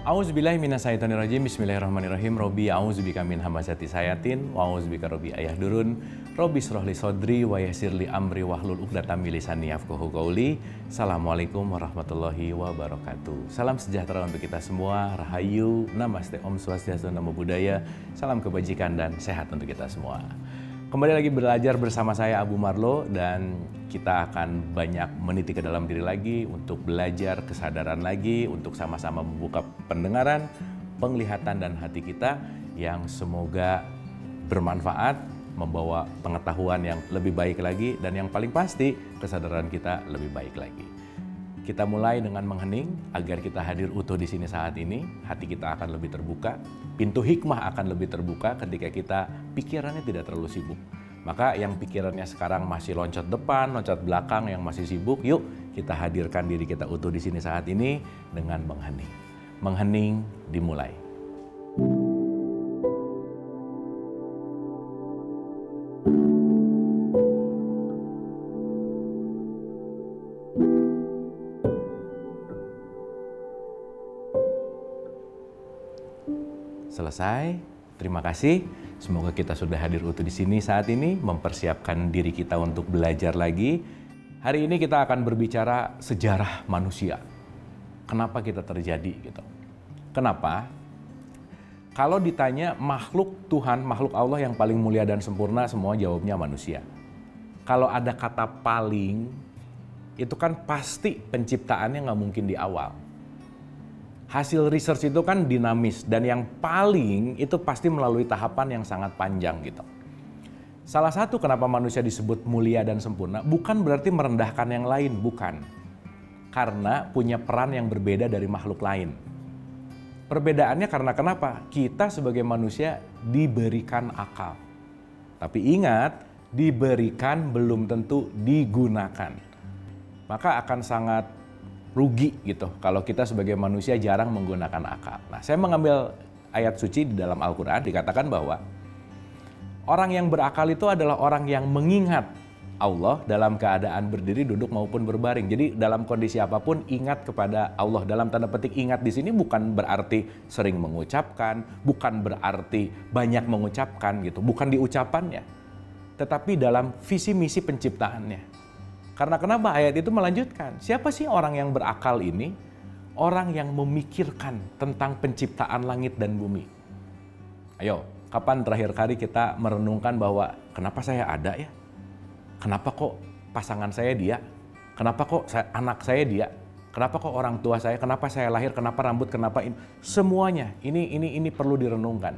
A'udzubillahi minasyaitonirrajim. Bismillahirrahmanirrahim. Robbi a'udzubika min hamazati sayatin wa a'udzubika robbi ayahdurun. Robbi shrahli sodri wa yassirli amri wahlul 'uqdatam min lisani yafqahu qauli. Assalamualaikum warahmatullahi wabarakatuh. Salam sejahtera untuk kita semua. Rahayu, namaste, Om Swastiastu, Namo Buddhaya. Salam kebajikan dan sehat untuk kita semua. Kembali lagi belajar bersama saya Abu Marlo, dan kita akan banyak meniti ke dalam diri lagi untuk belajar kesadaran lagi, untuk sama-sama membuka pendengaran, penglihatan dan hati kita yang semoga bermanfaat, membawa pengetahuan yang lebih baik lagi, dan yang paling pasti kesadaran kita lebih baik lagi. Kita mulai dengan menghening agar kita hadir utuh di sini saat ini. Hati kita akan lebih terbuka, pintu hikmah akan lebih terbuka ketika kita pikirannya tidak terlalu sibuk. Maka yang pikirannya sekarang masih loncat depan, loncat belakang, yang masih sibuk, yuk kita hadirkan diri kita utuh di sini saat ini dengan menghening. Menghening dimulai. Selesai. Terima kasih. Semoga kita sudah hadir utuh di sini saat ini, mempersiapkan diri kita untuk belajar lagi. Hari ini kita akan berbicara sejarah manusia. Kenapa kita terjadi gitu? Kenapa? Kalau ditanya makhluk Tuhan, makhluk Allah yang paling mulia dan sempurna, semua jawabnya manusia. Kalau ada kata paling, itu kan pasti penciptaannya nggak mungkin di awal. Hasil research itu kan dinamis, dan yang paling itu pasti melalui tahapan yang sangat panjang gitu. Salah satu kenapa manusia disebut mulia dan sempurna bukan berarti merendahkan yang lain, bukan. Karena punya peran yang berbeda dari makhluk lain. Perbedaannya karena kenapa? Kita sebagai manusia diberikan akal. Tapi ingat, diberikan belum tentu digunakan. Maka akan sangat rugi gitu kalau kita sebagai manusia jarang menggunakan akal. Nah, saya mengambil ayat suci di dalam Al-Quran, dikatakan bahwa orang yang berakal itu adalah orang yang mengingat Allah dalam keadaan berdiri, duduk maupun berbaring. Jadi dalam kondisi apapun ingat kepada Allah. Dalam tanda petik ingat di sini bukan berarti sering mengucapkan, bukan berarti banyak mengucapkan gitu, bukan di ucapannya, tetapi dalam visi misi penciptaannya. Karena kenapa ayat itu melanjutkan? Siapa sih orang yang berakal ini? Orang yang memikirkan tentang penciptaan langit dan bumi. Ayo, kapan terakhir kali kita merenungkan bahwa kenapa saya ada ya? Kenapa kok pasangan saya dia? Kenapa kok anak saya dia? Kenapa kok orang tua saya? Kenapa saya lahir? Kenapa rambut? Kenapa ini? Semuanya ini perlu direnungkan.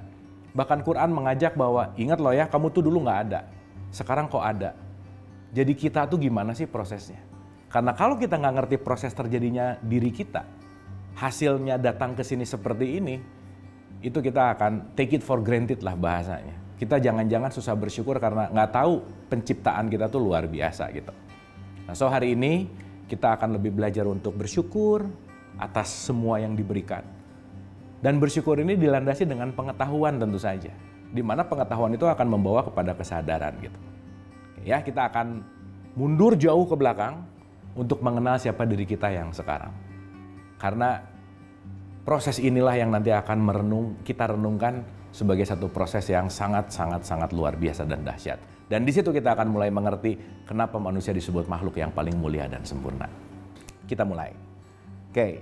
Bahkan Quran mengajak bahwa ingat loh ya, kamu tuh dulu nggak ada. Sekarang kok ada. Jadi kita tuh gimana sih prosesnya? Karena kalau kita nggak ngerti proses terjadinya diri kita, hasilnya datang ke sini seperti ini, itu kita akan take it for granted lah bahasanya. Kita jangan-jangan susah bersyukur karena nggak tahu penciptaan kita tuh luar biasa gitu. Nah, so hari ini kita akan lebih belajar untuk bersyukur atas semua yang diberikan. Dan bersyukur ini dilandasi dengan pengetahuan tentu saja. Di mana pengetahuan itu akan membawa kepada kesadaran gitu. Ya, kita akan mundur jauh ke belakang untuk mengenal siapa diri kita yang sekarang. Karena proses inilah yang nanti akan kita renungkan sebagai satu proses yang sangat luar biasa dan dahsyat. Dan di situ kita akan mulai mengerti kenapa manusia disebut makhluk yang paling mulia dan sempurna. Kita mulai. Oke.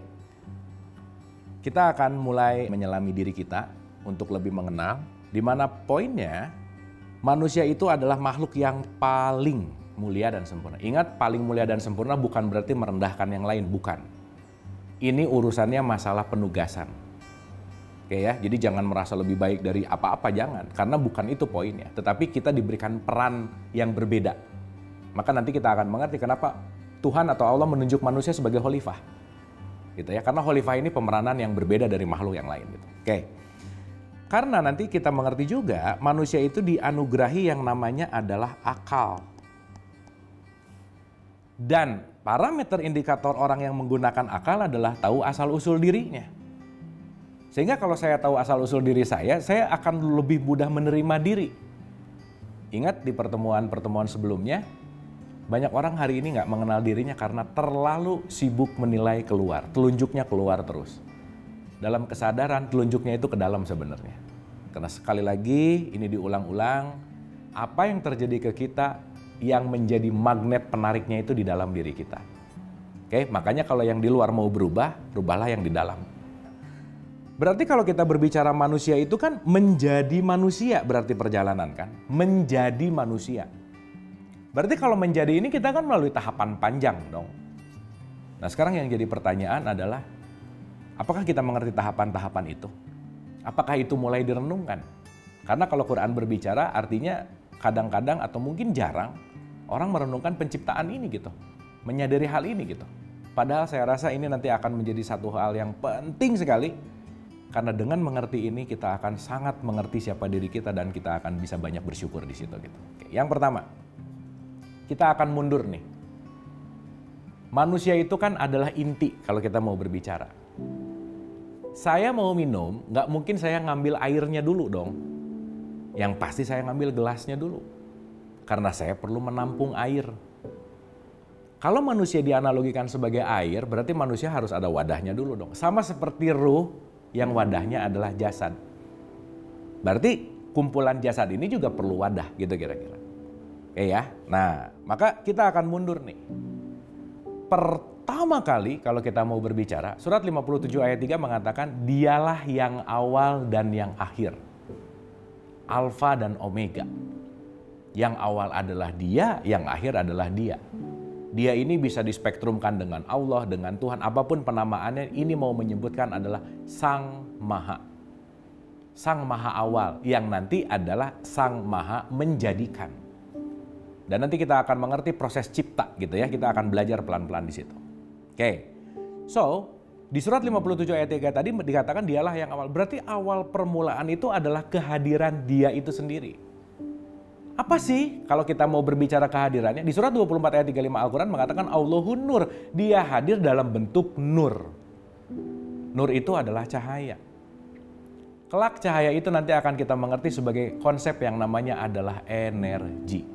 Kita akan mulai menyelami diri kita untuk lebih mengenal, di mana poinnya manusia itu adalah makhluk yang paling mulia dan sempurna. Ingat, paling mulia dan sempurna bukan berarti merendahkan yang lain, bukan. Ini urusannya masalah penugasan. Oke ya, jadi jangan merasa lebih baik dari apa-apa, jangan. Karena bukan itu poinnya. Tetapi kita diberikan peran yang berbeda. Maka nanti kita akan mengerti kenapa Tuhan atau Allah menunjuk manusia sebagai khalifah. Gitu ya, karena khalifah ini pemeranan yang berbeda dari makhluk yang lain gitu. Oke. Karena nanti kita mengerti juga manusia itu dianugerahi yang namanya adalah akal. Dan parameter indikator orang yang menggunakan akal adalah tahu asal-usul dirinya. Sehingga kalau saya tahu asal-usul diri saya akan lebih mudah menerima diri. Ingat di pertemuan-pertemuan sebelumnya, banyak orang hari ini nggak mengenal dirinya karena terlalu sibuk menilai keluar, telunjuknya keluar terus. dalam kesadaran, telunjuknya itu ke dalam sebenarnya. Karena sekali lagi ini diulang-ulang, apa yang terjadi ke kita yang menjadi magnet penariknya itu di dalam diri kita. Oke, makanya kalau yang di luar mau berubah, rubahlah yang di dalam. Berarti kalau kita berbicara manusia itu kan menjadi manusia, berarti perjalanan kan? Menjadi manusia. Berarti kalau menjadi ini kita kan melalui tahapan panjang dong. Nah sekarang yang jadi pertanyaan adalah, apakah kita mengerti tahapan-tahapan itu? Apakah itu mulai direnungkan? Karena kalau Quran berbicara artinya kadang-kadang atau mungkin jarang orang merenungkan penciptaan ini gitu. Menyadari hal ini gitu. Padahal saya rasa ini nanti akan menjadi satu hal yang penting sekali. Karena dengan mengerti ini kita akan sangat mengerti siapa diri kita dan kita akan bisa banyak bersyukur di situ gitu. Oke, yang pertama, kita akan mundur nih. Manusia itu kan adalah inti kalau kita mau berbicara. Saya mau minum, nggak mungkin saya ngambil airnya dulu dong. Yang pasti saya ngambil gelasnya dulu. Karena saya perlu menampung air. Kalau manusia dianalogikan sebagai air, berarti manusia harus ada wadahnya dulu dong. Sama seperti ruh yang wadahnya adalah jasad. Berarti kumpulan jasad ini juga perlu wadah gitu kira-kira. Oke ya, nah maka kita akan mundur nih. Pertama kali kalau kita mau berbicara, surat 57 ayat 3 mengatakan dialah yang awal dan yang akhir. Alfa dan Omega. Yang awal adalah dia, yang akhir adalah dia. Dia ini bisa dispektrumkan dengan Allah, dengan Tuhan, apapun penamaannya, ini mau menyebutkan adalah Sang Maha. Sang Maha awal, yang nanti adalah Sang Maha menjadikan. Dan nanti kita akan mengerti proses cipta gitu ya, kita akan belajar pelan-pelan di situ. Oke, so di surat 57 ayat 3 tadi dikatakan dialah yang awal. Berarti awal permulaan itu adalah kehadiran dia itu sendiri. Apa sih kalau kita mau berbicara kehadirannya? Di surat 24 ayat 35 Al-Quran mengatakan Allahun Nur. Dia hadir dalam bentuk nur. Nur itu adalah cahaya. Kelak cahaya itu nanti akan kita mengerti sebagai konsep yang namanya adalah energi.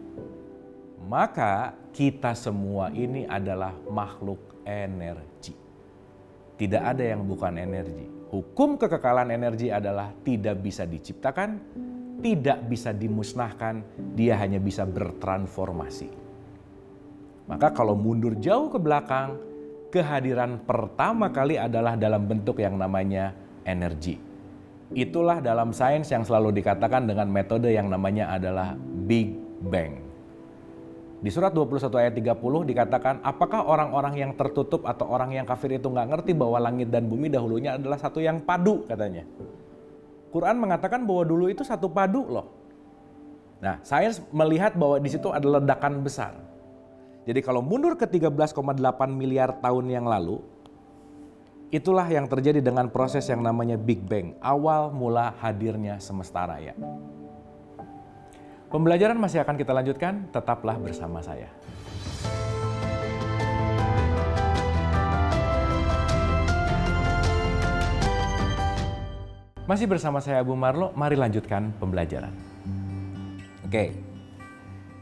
Maka kita semua ini adalah makhluk energi. Tidak ada yang bukan energi. Hukum kekekalan energi adalah tidak bisa diciptakan, tidak bisa dimusnahkan, dia hanya bisa bertransformasi. Maka kalau mundur jauh ke belakang, kehadiran pertama kali adalah dalam bentuk yang namanya energi. Itulah dalam sains yang selalu dikatakan dengan metode yang namanya adalah Big Bang. Di surat 21 ayat 30 dikatakan, apakah orang-orang yang tertutup atau orang yang kafir itu nggak ngerti bahwa langit dan bumi dahulunya adalah satu yang padu katanya. Quran mengatakan bahwa dulu itu satu padu loh. Nah, sains melihat bahwa di situ ada ledakan besar. Jadi kalau mundur ke 13,8 miliar tahun yang lalu, itulah yang terjadi dengan proses yang namanya Big Bang, awal mula hadirnya semesta raya. Pembelajaran masih akan kita lanjutkan, tetaplah bersama saya. Masih bersama saya Abu Marlo, mari lanjutkan pembelajaran. Oke,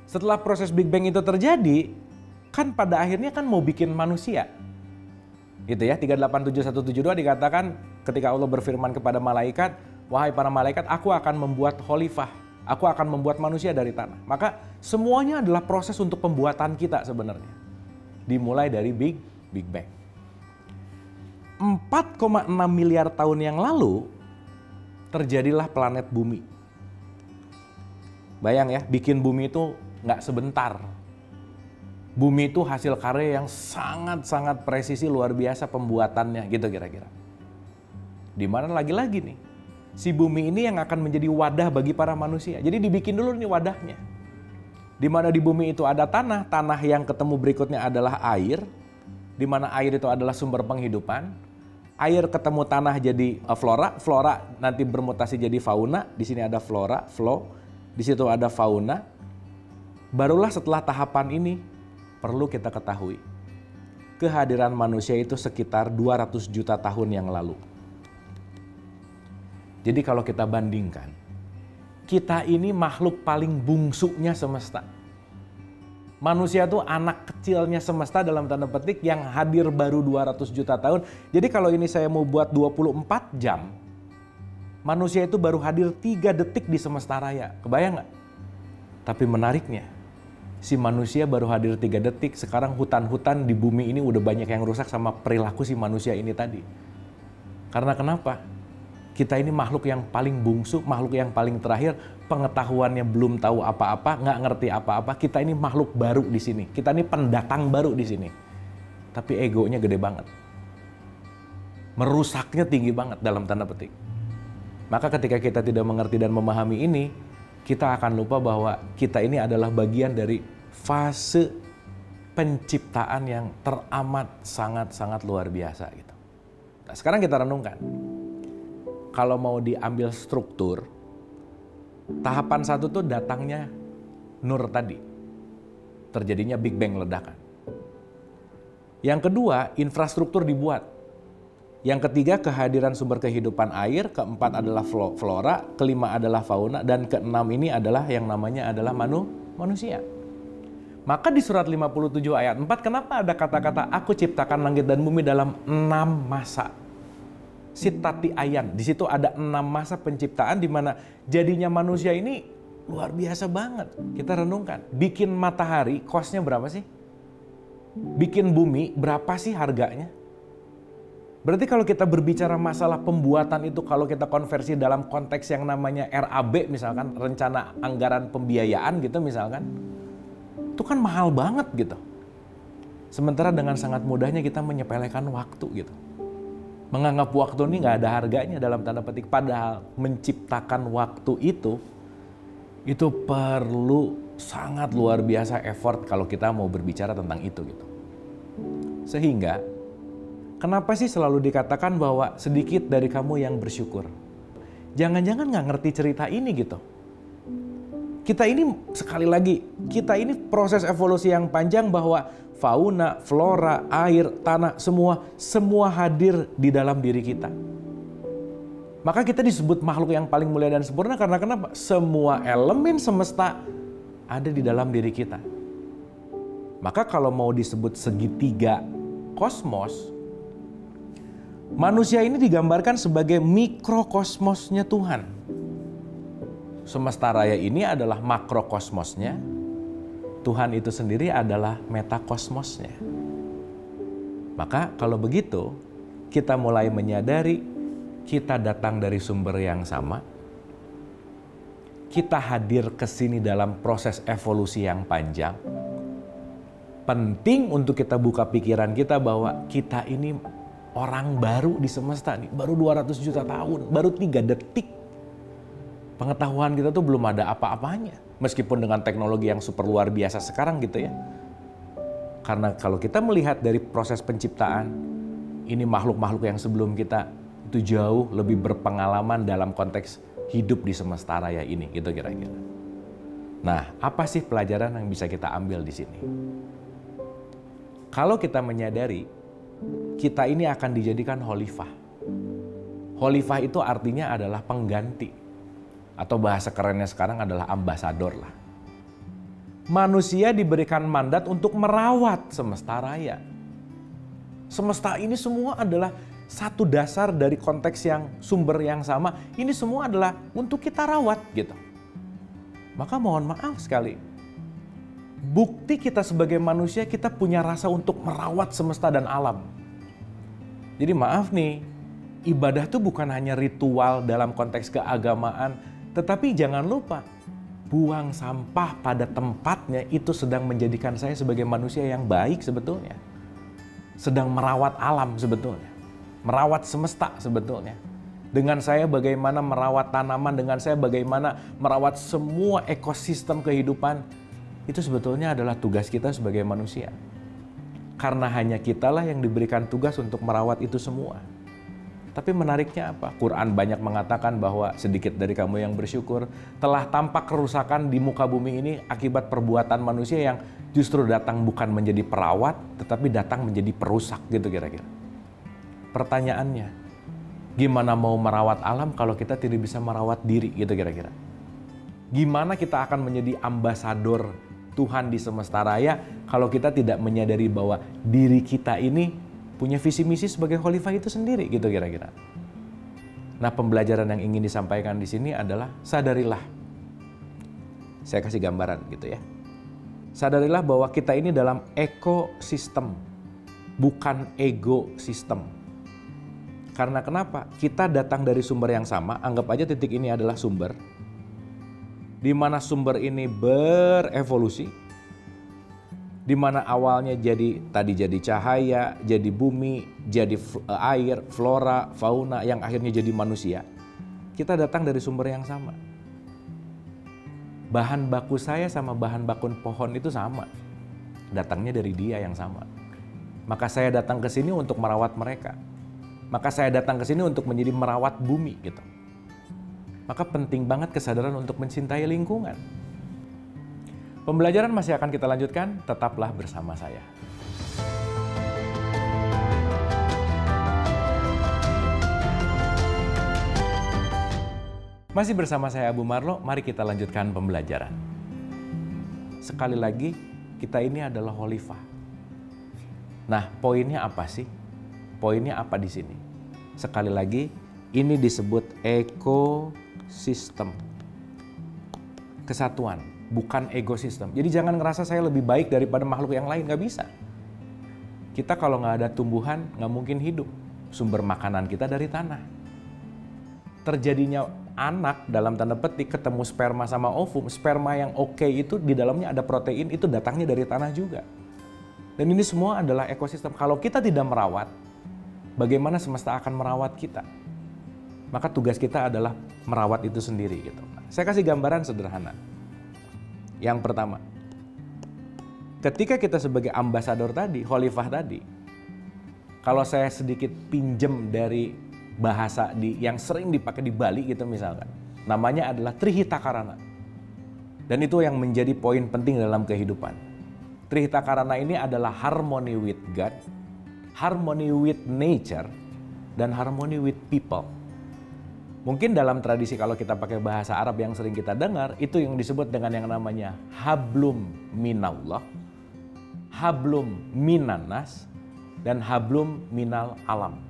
setelah proses Big Bang itu terjadi, kan pada akhirnya kan mau bikin manusia. Gitu ya, 387172 dikatakan ketika Allah berfirman kepada malaikat, wahai para malaikat, aku akan membuat khalifah. Aku akan membuat manusia dari tanah. Maka semuanya adalah proses untuk pembuatan kita sebenarnya. Dimulai dari Big Bang. 4,6 miliar tahun yang lalu terjadilah planet bumi. Bayang ya, bikin bumi itu nggak sebentar. Bumi itu hasil karya yang sangat-sangat presisi, luar biasa pembuatannya gitu kira-kira. Dimana lagi-lagi nih, si bumi ini yang akan menjadi wadah bagi para manusia. Jadi dibikin dulu nih wadahnya. Di mana di bumi itu ada tanah, tanah yang ketemu berikutnya adalah air, di mana air itu adalah sumber penghidupan. Air ketemu tanah jadi flora, flora nanti bermutasi jadi fauna. Di sini ada flora, flow, di situ ada fauna. Barulah setelah tahapan ini perlu kita ketahui, kehadiran manusia itu sekitar 200 juta tahun yang lalu. Jadi kalau kita bandingkan, kita ini makhluk paling bungsunya semesta. Manusia itu anak kecilnya semesta dalam tanda petik yang hadir baru 200 juta tahun. Jadi kalau ini saya mau buat 24 jam, manusia itu baru hadir 3 detik di semesta raya. Kebayang nggak? Tapi menariknya, si manusia baru hadir 3 detik, sekarang hutan-hutan di bumi ini udah banyak yang rusak sama perilaku si manusia ini tadi. Karena kenapa? Kita ini makhluk yang paling bungsu, makhluk yang paling terakhir, pengetahuannya belum tahu apa-apa, nggak ngerti apa-apa. Kita ini makhluk baru di sini. Kita ini pendatang baru di sini. Tapi egonya gede banget. Merusaknya tinggi banget dalam tanda petik. Maka ketika kita tidak mengerti dan memahami ini, kita akan lupa bahwa kita ini adalah bagian dari fase penciptaan yang teramat sangat-sangat luar biasa gitu. Nah, sekarang kita renungkan. Kalau mau diambil struktur, tahapan 1 tuh datangnya Nur tadi. Terjadinya Big Bang, ledakan. Yang kedua, infrastruktur dibuat. Yang ketiga, kehadiran sumber kehidupan air. Keempat adalah flora. Kelima adalah fauna. Dan keenam ini adalah yang namanya adalah manusia. Maka di surat 57 ayat 4, kenapa ada kata-kata aku ciptakan langit dan bumi dalam 6 masa? Sitati ayan. Di situ ada 6 masa penciptaan di mana jadinya manusia ini luar biasa banget. Kita renungkan. Bikin matahari, cost-nya berapa sih? Bikin bumi, berapa sih harganya? Berarti kalau kita berbicara masalah pembuatan itu, kalau kita konversi dalam konteks yang namanya RAB misalkan, rencana anggaran pembiayaan gitu misalkan, itu kan mahal banget gitu. Sementara dengan sangat mudahnya kita menyepelekan waktu gitu. Menganggap waktu ini nggak ada harganya dalam tanda petik. Padahal menciptakan waktu itu perlu sangat luar biasa effort kalau kita mau berbicara tentang itu gitu. Sehingga kenapa sih selalu dikatakan bahwa sedikit dari kamu yang bersyukur? Jangan-jangan nggak ngerti cerita ini gitu. Kita ini sekali lagi, kita ini proses evolusi yang panjang bahwa fauna, flora, air, tanah, semua hadir di dalam diri kita. Maka kita disebut makhluk yang paling mulia dan sempurna karena kenapa? Semua elemen semesta ada di dalam diri kita. Maka kalau mau disebut segitiga kosmos, manusia ini digambarkan sebagai mikrokosmosnya Tuhan. Semesta raya ini adalah makrokosmosnya, Tuhan itu sendiri adalah metakosmosnya. Maka kalau begitu, kita mulai menyadari kita datang dari sumber yang sama. Kita hadir ke sini dalam proses evolusi yang panjang. Penting untuk kita buka pikiran kita bahwa kita ini orang baru di semesta nih, baru 200 juta tahun, baru 3 detik. Pengetahuan kita tuh belum ada apa-apanya. Meskipun dengan teknologi yang super luar biasa sekarang gitu ya. Karena kalau kita melihat dari proses penciptaan, ini makhluk-makhluk yang sebelum kita itu jauh lebih berpengalaman dalam konteks hidup di semesta raya ini gitu kira-kira. Nah, apa sih pelajaran yang bisa kita ambil di sini? Kalau kita menyadari kita ini akan dijadikan khalifah. Khalifah itu artinya adalah pengganti. Atau bahasa kerennya sekarang adalah ambasador lah. Manusia diberikan mandat untuk merawat semesta raya. Semesta ini semua adalah satu dasar dari konteks yang sumber yang sama. Ini semua adalah untuk kita rawat gitu. Maka mohon maaf sekali. Bukti kita sebagai manusia, kita punya rasa untuk merawat semesta dan alam. Jadi maaf nih, ibadah itu bukan hanya ritual dalam konteks keagamaan, tetapi jangan lupa, buang sampah pada tempatnya itu sedang menjadikan saya sebagai manusia yang baik sebetulnya. Sedang merawat alam sebetulnya. Merawat semesta sebetulnya. Dengan saya bagaimana merawat tanaman, dengan saya bagaimana merawat semua ekosistem kehidupan, itu sebetulnya adalah tugas kita sebagai manusia. Karena hanya kitalah yang diberikan tugas untuk merawat itu semua. Tapi menariknya apa? Quran banyak mengatakan bahwa sedikit dari kamu yang bersyukur telah tampak kerusakan di muka bumi ini akibat perbuatan manusia yang justru datang bukan menjadi perawat, tetapi datang menjadi perusak gitu kira-kira. Pertanyaannya, gimana mau merawat alam kalau kita tidak bisa merawat diri gitu kira-kira? Gimana kita akan menjadi ambasador Tuhan di semesta raya kalau kita tidak menyadari bahwa diri kita ini punya visi misi sebagai khalifah itu sendiri gitu kira-kira. Nah, pembelajaran yang ingin disampaikan di sini adalah sadarilah. Saya kasih gambaran gitu ya. Sadarilah bahwa kita ini dalam ekosistem, bukan ego sistem. Karena kenapa? Kita datang dari sumber yang sama, anggap aja titik ini adalah sumber. Di mana sumber ini berevolusi, di mana awalnya tadi jadi cahaya, jadi bumi, jadi air, flora, fauna, yang akhirnya jadi manusia. Kita datang dari sumber yang sama. Bahan baku saya sama bahan baku pohon itu sama. Datangnya dari dia yang sama. Maka saya datang ke sini untuk merawat mereka. Maka saya datang ke sini untuk menjadi merawat bumi gitu. Maka penting banget kesadaran untuk mencintai lingkungan. Pembelajaran masih akan kita lanjutkan, tetaplah bersama saya. Masih bersama saya Abu Marlo, mari kita lanjutkan pembelajaran. Sekali lagi, kita ini adalah khalifah. Nah, poinnya apa sih? Poinnya apa di sini? Sekali lagi, ini disebut ekosistem. Kesatuan, bukan ekosistem. Jadi jangan ngerasa saya lebih baik daripada makhluk yang lain, nggak bisa. Kita kalau nggak ada tumbuhan, nggak mungkin hidup. Sumber makanan kita dari tanah. Terjadinya anak dalam tanda petik ketemu sperma sama ovum, sperma yang oke itu di dalamnya ada protein, itu datangnya dari tanah juga. Dan ini semua adalah ekosistem. Kalau kita tidak merawat, bagaimana semesta akan merawat kita? Maka tugas kita adalah merawat itu sendiri gitu. Saya kasih gambaran sederhana. Yang pertama, ketika kita sebagai ambasador tadi, khalifah tadi, kalau saya sedikit pinjem dari bahasa yang sering dipakai di Bali gitu misalkan, namanya adalah Trihita Karana. Dan itu yang menjadi poin penting dalam kehidupan. Trihita Karana ini adalah harmony with God, harmony with nature, dan harmony with people. Mungkin dalam tradisi kalau kita pakai bahasa Arab yang sering kita dengar, itu yang disebut dengan yang namanya hablum minallah, hablum minanas, dan hablum minal alam.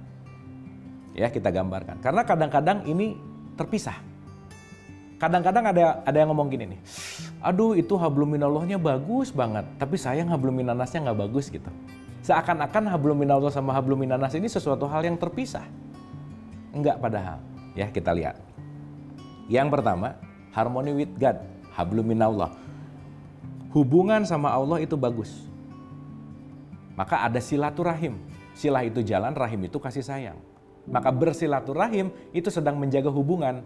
Ya, kita gambarkan. Karena kadang-kadang ini terpisah. Kadang-kadang ada yang ngomong gini nih, aduh itu hablum minallahnya bagus banget, tapi sayang hablum minanasnya nggak bagus gitu. Seakan-akan hablum minallah sama hablum minanas ini sesuatu hal yang terpisah. Enggak padahal. Ya, kita lihat. Yang pertama, harmony with God, hablum minallah. Hubungan sama Allah itu bagus. Maka ada silaturahim. Silah itu jalan, rahim itu kasih sayang. Maka bersilaturahim itu sedang menjaga hubungan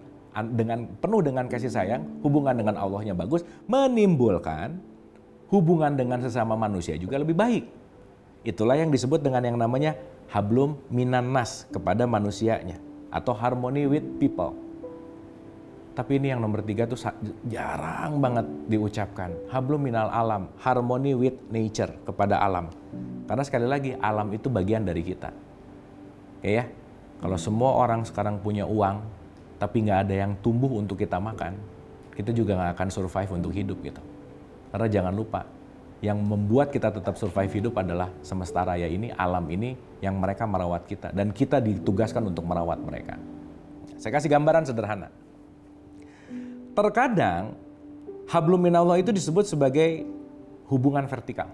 penuh dengan kasih sayang, hubungan dengan Allahnya bagus, menimbulkan hubungan dengan sesama manusia juga lebih baik. Itulah yang disebut dengan yang namanya hablum minannas kepada manusianya. Atau harmony with people. Tapi ini yang nomor 3 tuh jarang banget diucapkan. Hablum minal alam, harmony with nature, kepada alam. Karena sekali lagi, alam itu bagian dari kita. Oke ya, kalau semua orang sekarang punya uang, tapi nggak ada yang tumbuh untuk kita makan, kita juga nggak akan survive untuk hidup gitu. Karena jangan lupa, yang membuat kita tetap survive hidup adalah semesta raya ini, alam ini, yang mereka merawat kita. Dan kita ditugaskan untuk merawat mereka. Saya kasih gambaran sederhana. Terkadang, hablum minallah itu disebut sebagai hubungan vertikal.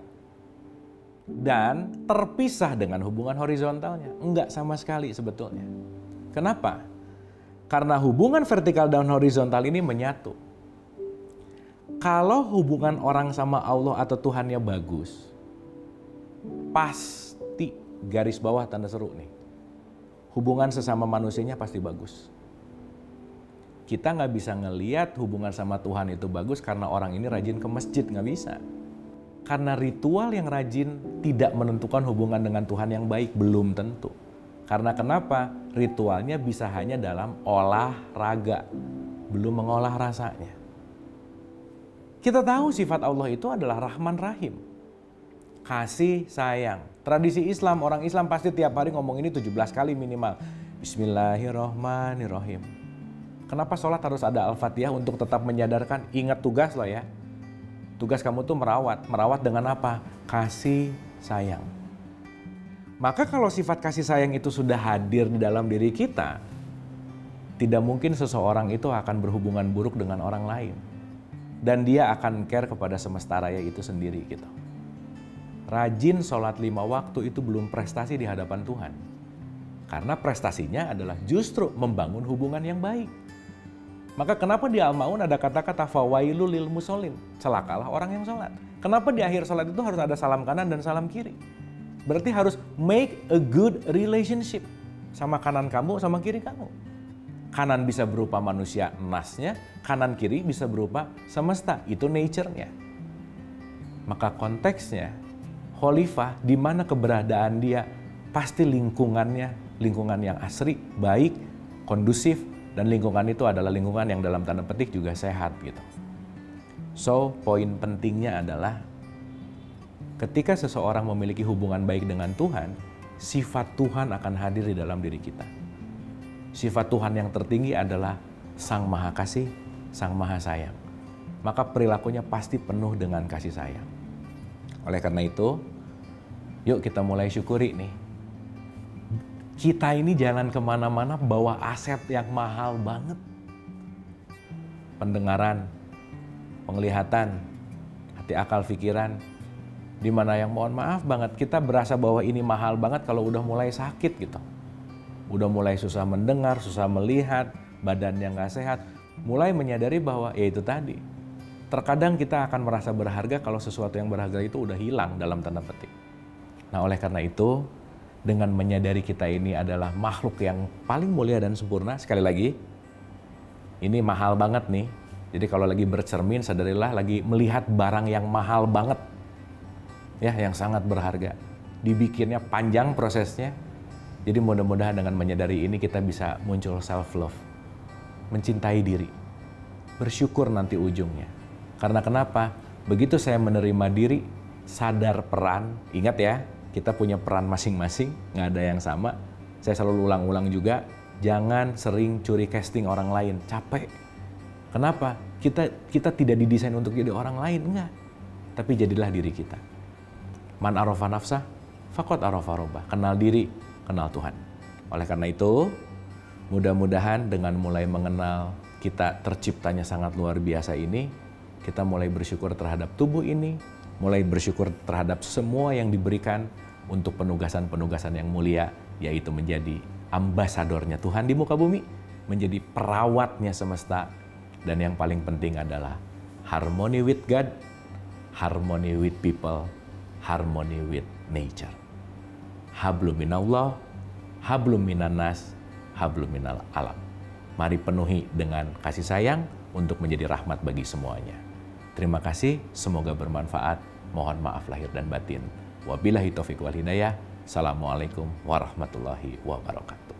Dan terpisah dengan hubungan horizontalnya. Enggak sama sekali sebetulnya. Kenapa? Karena hubungan vertikal dan horizontal ini menyatu. Kalau hubungan orang sama Allah atau Tuhannya bagus, pasti garis bawah tanda seru nih. Hubungan sesama manusianya pasti bagus. Kita nggak bisa ngelihat hubungan sama Tuhan itu bagus karena orang ini rajin ke masjid, nggak bisa. Karena ritual yang rajin tidak menentukan hubungan dengan Tuhan yang baik, belum tentu. Karena kenapa? Ritualnya bisa hanya dalam olahraga, belum mengolah rasanya. Kita tahu sifat Allah itu adalah Rahman Rahim. Kasih sayang. Tradisi Islam, orang Islam pasti tiap hari ngomong ini 17 kali minimal. Tugas kamu tuh merawat. Merawat dengan apa? Kasih sayang. Maka kalau sifat kasih sayang itu sudah hadir di dalam diri kita, tidak mungkin seseorang itu akan berhubungan buruk dengan orang lain. Dan dia akan care kepada semesta raya itu sendiri gitu. Rajin sholat 5 waktu itu belum prestasi di hadapan Tuhan. Karena prestasinya adalah justru membangun hubungan yang baik. Maka kenapa di Al-Maun ada kata-kata fawailul lil musholin, celakalah orang yang sholat. Kenapa di akhir sholat itu harus ada salam kanan dan salam kiri? Berarti harus make a good relationship sama kanan kamu, sama kiri kamu. Kanan bisa berupa manusia nasnya, kanan kiri bisa berupa semesta, itu nature-nya. Maka konteksnya, khalifah di mana keberadaan dia, pasti lingkungannya, lingkungan yang asri, baik, kondusif, dan lingkungan itu adalah lingkungan yang dalam tanda petik juga sehat gitu. So, poin pentingnya adalah ketika seseorang memiliki hubungan baik dengan Tuhan, sifat Tuhan akan hadir di dalam diri kita. Sifat Tuhan yang tertinggi adalah Sang Maha Kasih, Sang Maha Sayang. Maka perilakunya pasti penuh dengan kasih sayang. Oleh karena itu, yuk kita mulai syukuri nih. Kita ini jangan kemana-mana bawa aset yang mahal banget. Pendengaran, penglihatan, hati akal pikiran, dimana yang mohon maaf banget kita berasa bahwa ini mahal banget kalau udah mulai sakit gitu. Udah mulai susah mendengar, susah melihat, badannya nggak sehat. Mulai menyadari bahwa ya itu tadi. Terkadang kita akan merasa berharga kalau sesuatu yang berharga itu udah hilang dalam tanda petik. Nah oleh karena itu, dengan menyadari kita ini adalah makhluk yang paling mulia dan sempurna, sekali lagi, ini mahal banget nih. Jadi kalau lagi bercermin, sadarilah lagi melihat barang yang mahal banget. Ya, yang sangat berharga. Dibikinnya panjang prosesnya. Jadi mudah-mudahan dengan menyadari ini kita bisa muncul self-love. Mencintai diri. Bersyukur nanti ujungnya. Karena kenapa? Begitu saya menerima diri, sadar peran, ingat ya, kita punya peran masing-masing, nggak ada yang sama. Saya selalu ulang-ulang juga, jangan sering curi casting orang lain, capek. Kenapa? Kita tidak didesain untuk jadi orang lain, enggak. Tapi jadilah diri kita. Man arafa nafsah, faqad arafa rabbah. Kenal diri, kenal Tuhan. Oleh karena itu, mudah-mudahan dengan mulai mengenal kita terciptanya sangat luar biasa ini, kita mulai bersyukur terhadap tubuh ini, mulai bersyukur terhadap semua yang diberikan untuk penugasan-penugasan yang mulia, yaitu menjadi ambasadornya Tuhan di muka bumi, menjadi perawatnya semesta, dan yang paling penting adalah harmony with God, harmony with people, harmony with nature. Hablum minallah, hablum minannas, hablum minal alam. Mari penuhi dengan kasih sayang untuk menjadi rahmat bagi semuanya. Terima kasih, semoga bermanfaat. Mohon maaf lahir dan batin. Wabillahi taufiq wal hidayah. Assalamualaikum warahmatullahi wabarakatuh.